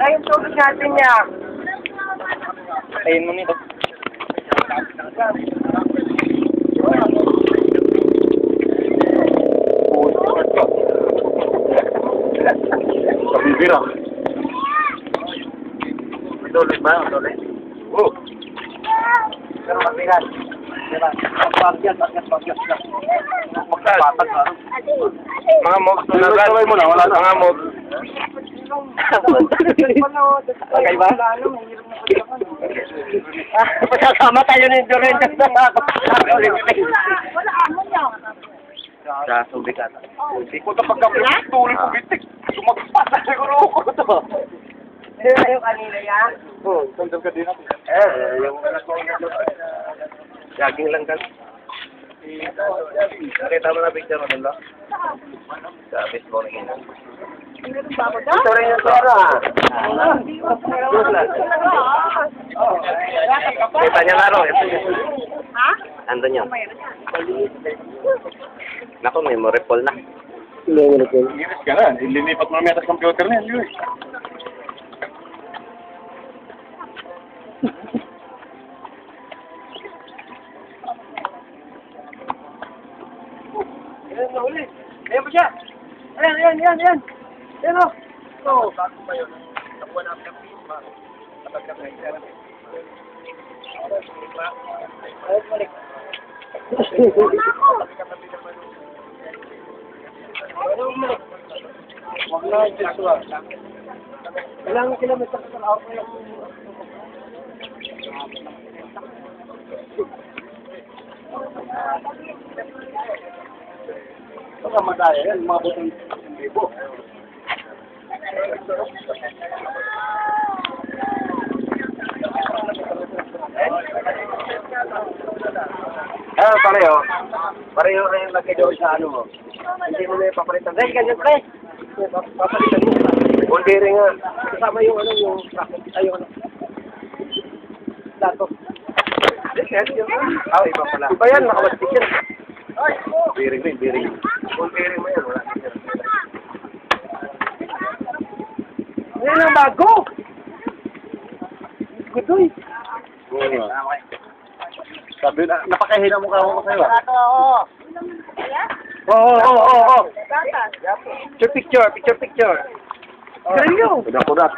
Ay, yung tubig natin niya. Ayun mo nito. Kabibira. Tuloy ba? Tuloy? Oo. Pero mabigat. Diba? Pagpagyan lang. Magpapatag na. Mga mobs na agad. Mga mobs. Okay ba? Pagkakama tayo ni Doreen. Wala amo niya. Sa subik ata. Hindi ko ito pagkakita. Tuloy ko bitik. Sumagpat na siguro ako ito. Yung kanina yan. Oo, sandal ka din ako. Yung jogging lang ka. Nakita mo na picture mo nila? Sa Facebook na ina. Ito rin yung pera. Kita niya na rin. Ha? Andun yun. Naku, memory full na. Iris ka na. Ilinipat mo namin sa computer na yun. Ayan na uli. Ayan pa siya. Ayan. Ayan o. Oo. Bago pa yun. Nakuha namin ang pisma. Kapag kami nagtera. Ayan, balik. Huwag na, Joshua. Ilang kilometer sa araw ko yung... Baka madaya yan. Mga butang libo. Pareho. Pareho kayo lagay doon sa ano mo. Hindi mo na yung papalitan. Dahil ganyan pre. Papalitan mo. Bondere nga. Kasama yung ano yung ay yung ano. Dato. Ah, iba pala. Iba yan, nakamastik yan. Bearing. Bondere mo yan. Ayan ang bago! Gudoy! Sabi na, napakahina mo ka ako sa'yo. Oo. Picture. Galing yun! Kudat.